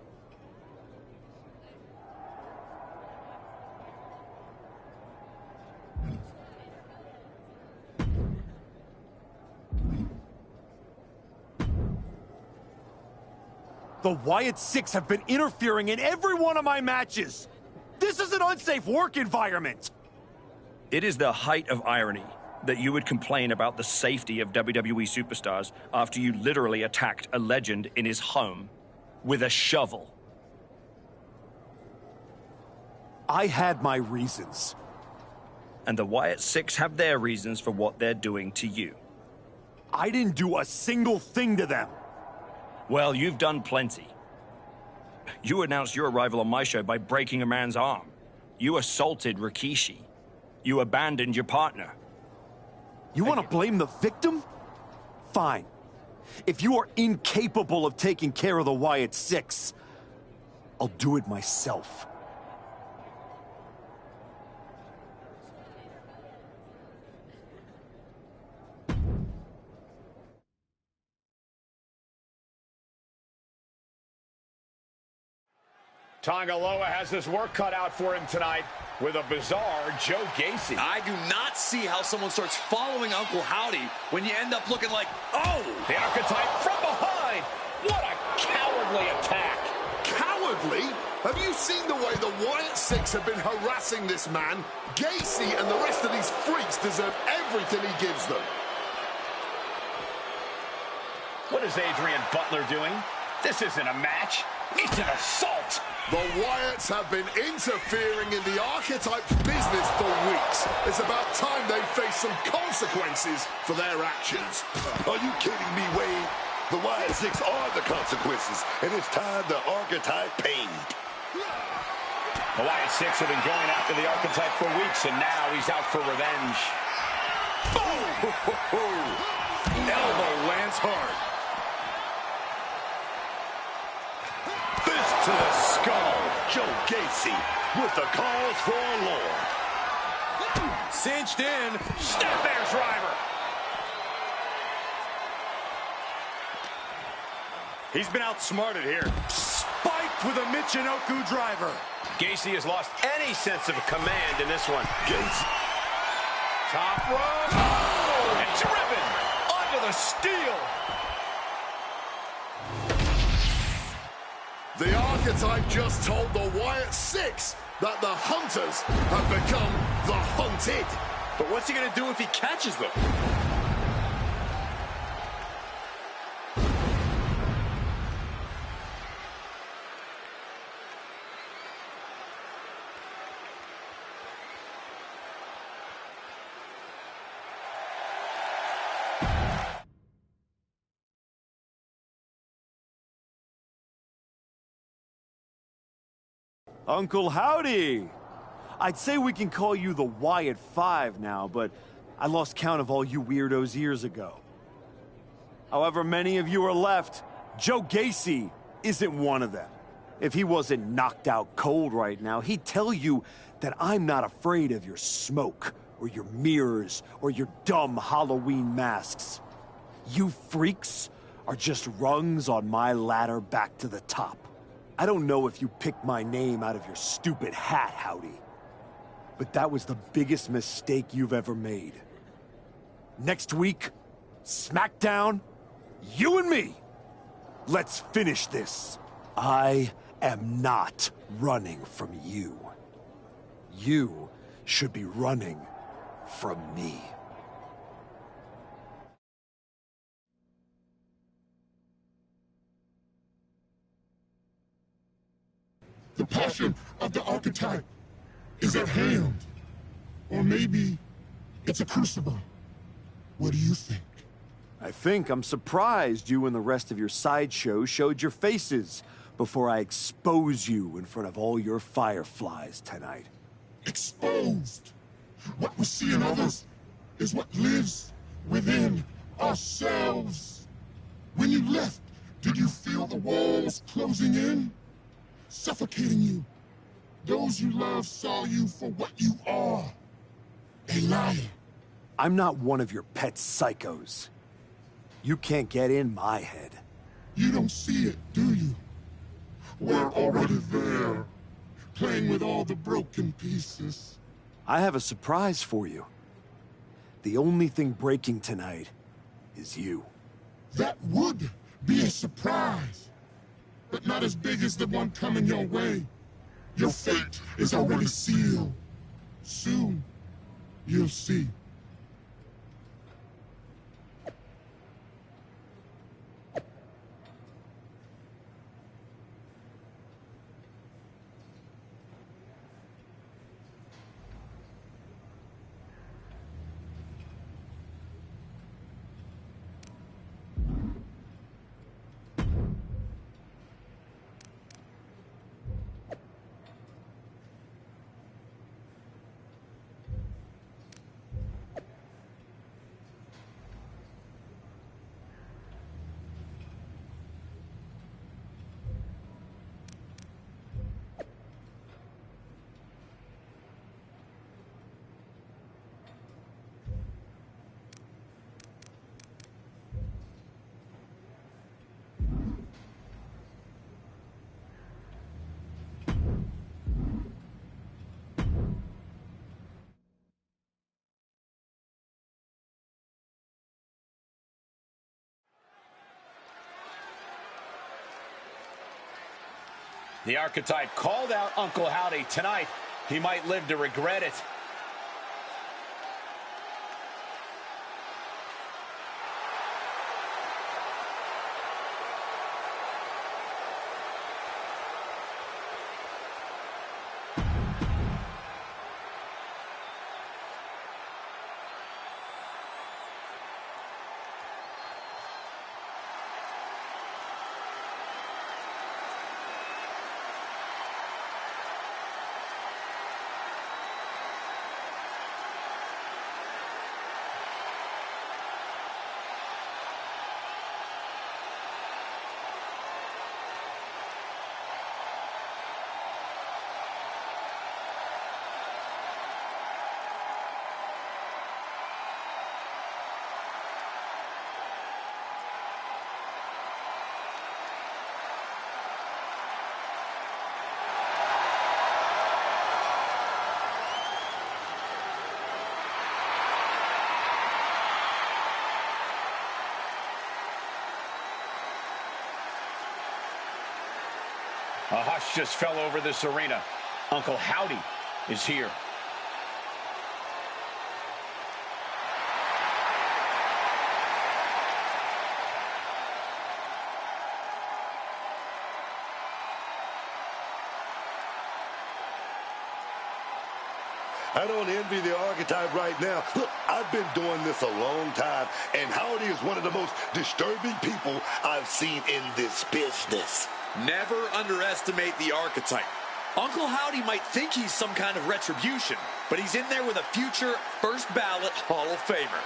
The Wyatt Six have been interfering in every one of my matches. This is an unsafe work environment. It is the height of irony that you would complain about the safety of WWE superstars after you literally attacked a legend in his home with a shovel. I had my reasons. And the Wyatt Six have their reasons for what they're doing to you. I didn't do a single thing to them. Well, you've done plenty. You announced your arrival on my show by breaking a man's arm. You assaulted Rikishi. You abandoned your partner. You want to blame the victim? Fine. If you are incapable of taking care of the Wyatt Six, I'll do it myself. Tonga Loa has his work cut out for him tonight with a bizarre Joe Gacy. I do not see how someone starts following Uncle Howdy when you end up looking like, oh! The archetype from behind. What a cowardly attack. Cowardly? Have you seen the way the Wyatt Six have been harassing this man? Gacy and the rest of these freaks deserve everything he gives them. What is Adrian Butler doing? This isn't a match. It's an assault. The Wyatts have been interfering in the Archetype's business for weeks. It's about time they face some consequences for their actions. Are you kidding me, Wade? The Wyatt Six are the consequences, and it's time the Archetype paid. The Wyatt Six have been going after the Archetype for weeks, and now he's out for revenge. Boom! Elbow lands hard. Fist to the skull. Joe Gacy with the cause for alarm. Cinched in. Snap Bear driver. He's been outsmarted here. Spiked with a Michinoku driver. Gacy has lost any sense of command in this one. Gacy. Top rope. Oh! And driven onto the steel. The Archetype just told the Wyatt Six that the Hunters have become the Hunted. But what's he going to do if he catches them? Uncle Howdy! I'd say we can call you the Wyatt Five now, but I lost count of all you weirdos years ago. However many of you are left, Joe Gacy isn't one of them. If he wasn't knocked out cold right now, he'd tell you that I'm not afraid of your smoke, or your mirrors, or your dumb Halloween masks. You freaks are just rungs on my ladder back to the top. I don't know if you picked my name out of your stupid hat, Howdy, but that was the biggest mistake you've ever made. Next week, SmackDown, you and me. Let's finish this. I am not running from you. You should be running from me. The passion of the archetype is at hand. Or maybe it's a crucible. What do you think? I think I'm surprised you and the rest of your sideshow showed your faces before I expose you in front of all your fireflies tonight. Exposed. What we see in others is what lives within ourselves. When you left, did you feel the walls closing in? Suffocating you. Those you love saw you for what you are. A liar. I'm not one of your pet psychos. You can't get in my head. You don't see it, do you? We're already there, playing with all the broken pieces. I have a surprise for you. The only thing breaking tonight is you. That would be a surprise, but not as big as the one coming your way. Your fate is already sealed. Soon, you'll see. The Archetype called out Uncle Howdy tonight. He might live to regret it. A hush just fell over this arena. Uncle Howdy is here. I don't envy the Archetype right now. Look, I've been doing this a long time, and Howdy is one of the most disturbing people I've seen in this business. Never underestimate the Archetype. Uncle Howdy might think he's some kind of retribution, but he's in there with a future first ballot Hall of Famer.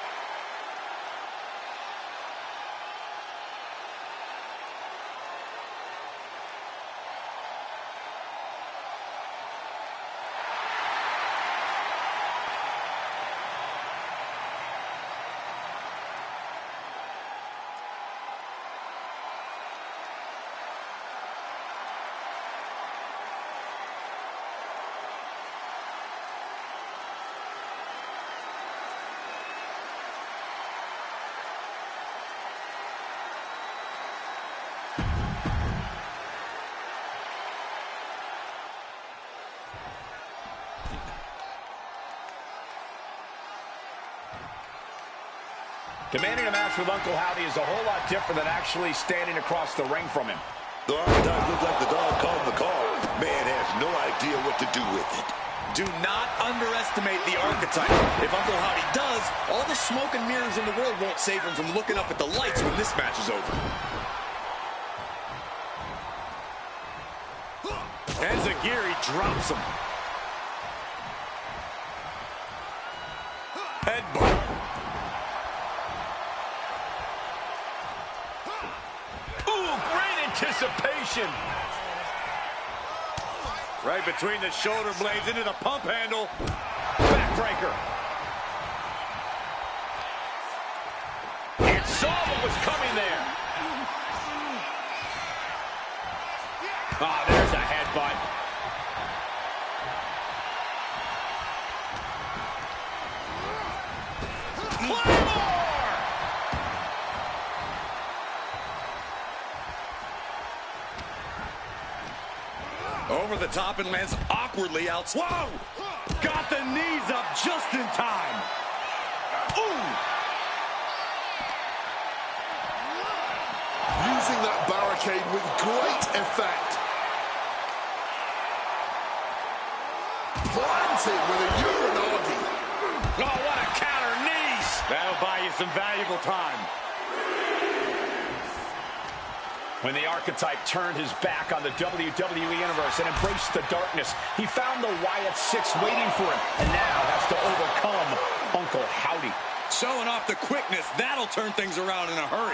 Commanding a match with Uncle Howdy is a whole lot different than actually standing across the ring from him. The Archetype looks like the dog called the call. Man has no idea what to do with it. Do not underestimate the Archetype. If Uncle Howdy does, all the smoke and mirrors in the world won't save him from looking up at the lights when this match is over. Enziguri drops him. Headbutt. Ooh, great anticipation. Right between the shoulder blades into the pump handle. Backbreaker. It saw what was coming there. Ah, there's a headbutt. Over the top and lands awkwardly out. Whoa! Got the knees up just in time. Ooh! Using that barricade with great effect. Planted with a Uranagi. Oh, what a counter knees! That'll buy you some valuable time. When the Archetype turned his back on the WWE Universe and embraced the darkness, he found the Wyatt Six waiting for him, and now has to overcome Uncle Howdy. Showing off the quickness, that'll turn things around in a hurry.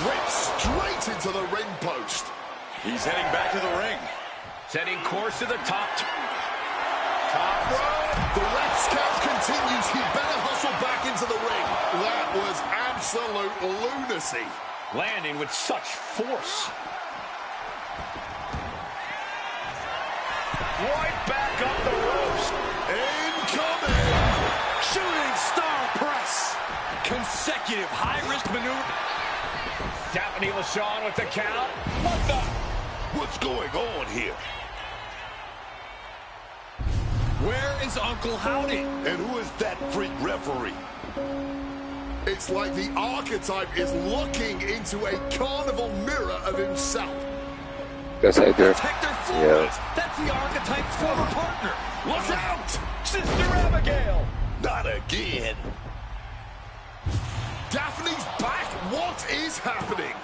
Ripped straight into the ring post. He's heading back to the ring. Setting course to the top rope. The ref count continues. He better hustle back into the ring. That was absolute lunacy. Landing with such force. Right back up the ropes. Incoming. Shooting star press. Consecutive high-risk maneuver. Daphne LaShawn with the count. What the? What's going on here? Where is Uncle Howdy? And who is that freak referee? It's like the Archetype is looking into a carnival mirror of himself. That's Hector. That's Hector Flores. Yeah. That's the Archetype's former partner. Look out! Sister Abigail! Not again. Daphne's back. What is happening?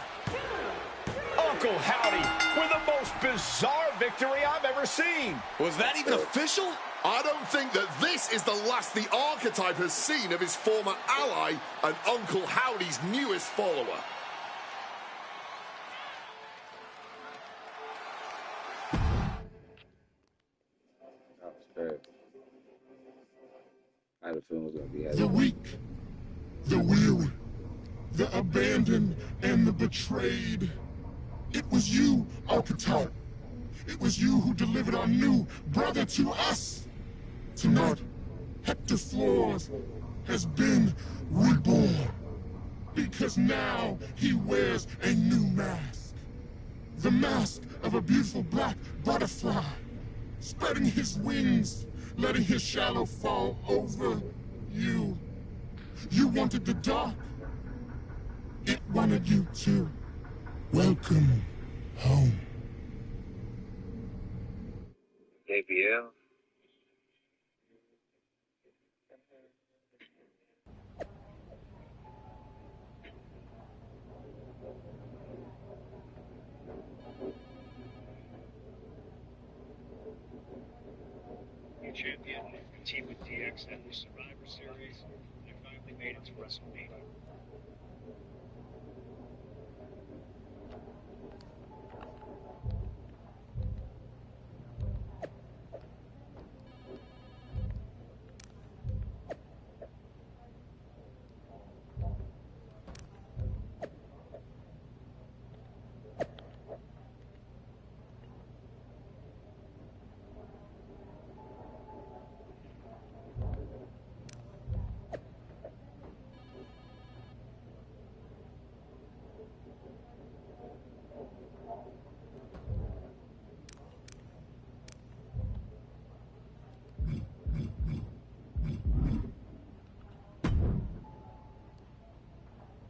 Uncle Howdy with the most bizarre victory I've ever seen. Was that even official? I don't think that this is the last the Archetype has seen of his former ally and Uncle Howdy's newest follower. I had a feeling it was going to be the weak, the weary, the abandoned, and the betrayed. It was you, Archetype. It was you who delivered our new brother to us. Tonight, Hector Flores has been reborn. Because now he wears a new mask. The mask of a beautiful black butterfly, spreading his wings, letting his shadow fall over you. You wanted the dark. It wanted you too. Welcome home. JBL. team with DX at the Survivor Series, and it finally made it to WrestleMania.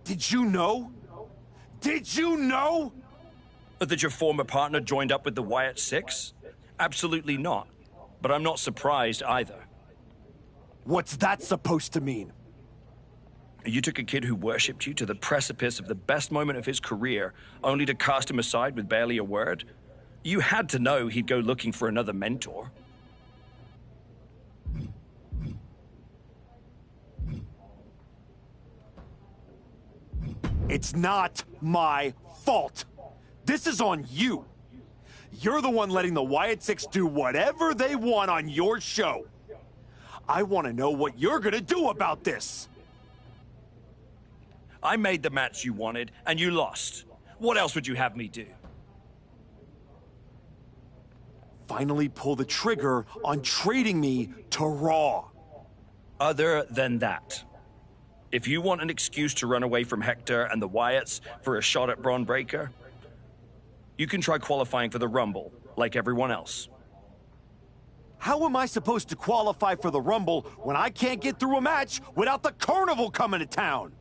Did you know? Did you know? That your former partner joined up with the Wyatt Six? Absolutely not. But I'm not surprised either. What's that supposed to mean? You took a kid who worshipped you to the precipice of the best moment of his career, only to cast him aside with barely a word? You had to know he'd go looking for another mentor. It's not my fault. This is on you. You're the one letting the Wyatt Six do whatever they want on your show. I want to know what you're gonna do about this. I made the match you wanted, and you lost. What else would you have me do? Finally pull the trigger on trading me to Raw. Other than that, if you want an excuse to run away from Hector and the Wyatts for a shot at Braun Breaker, you can try qualifying for the Rumble, like everyone else. How am I supposed to qualify for the Rumble when I can't get through a match without the Carnival coming to town?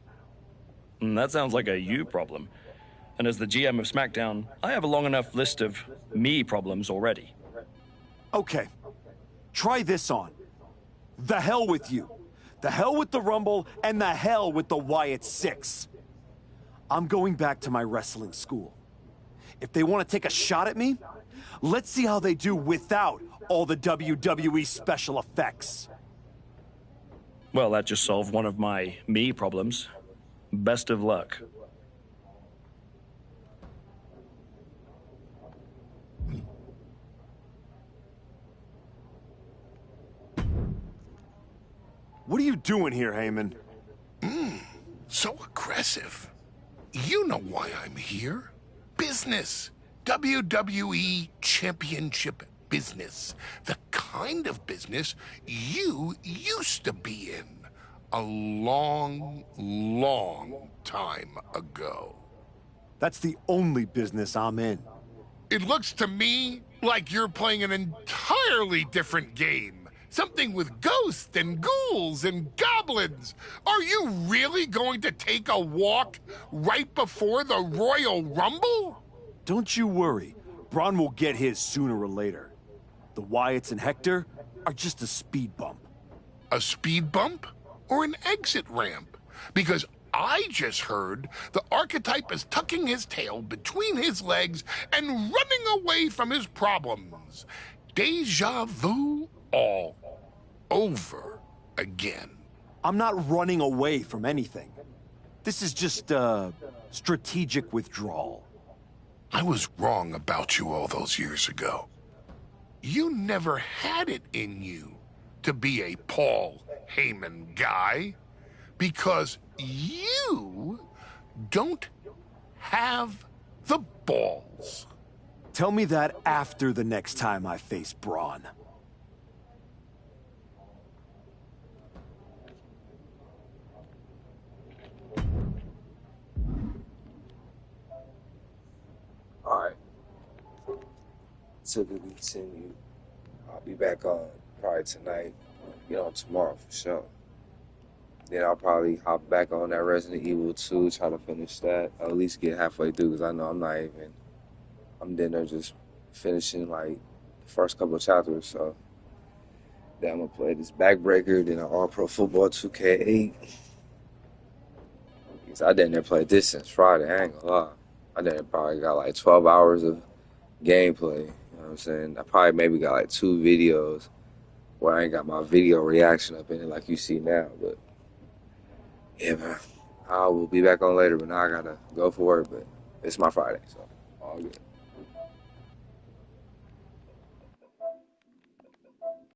That sounds like a you problem. And as the GM of SmackDown, I have a long enough list of me problems already. Okay, try this on. The hell with you. The hell with the Rumble, and the hell with the Wyatt Six. I'm going back to my wrestling school. If they want to take a shot at me, let's see how they do without all the WWE special effects. Well, that just solved one of my me problems. Best of luck. What are you doing here, Heyman? So aggressive. You know why I'm here. Business. WWE Championship business. The kind of business you used to be in a long, long time ago. That's the only business I'm in. It looks to me like you're playing an entirely different game. Something with ghosts and ghouls and goblins. Are you really going to take a walk right before the Royal Rumble? Don't you worry. Braun will get his sooner or later. The Wyatts and Hector are just a speed bump. A speed bump or an exit ramp? Because I just heard the archetype is tucking his tail between his legs and running away from his problems. Deja vu all over again. I'm not running away from anything. This is just strategic withdrawal. I was wrong about you all those years ago. You never had it in you to be a Paul Heyman guy because you don't have the balls. Tell me that after the next time I face Braun. Alright. To be continued. I'll be back on probably tonight. Get on tomorrow for sure. Then I'll probably hop back on that Resident Evil 2, try to finish that. I'll at least get halfway through because I know I'm then there just finishing like the first couple of chapters. So then I'm going to play this Backbreaker, then an All Pro Football 2K8. Because I didn't play this since Friday, I ain't gonna lie. I didn't probably got like 12 hours of gameplay. You know what I'm saying? I probably maybe got like 2 videos Well, I ain't got my video reaction up in it like you see now, but yeah, man. I will be back on later, but now I gotta go for work, but it's my Friday, so all good.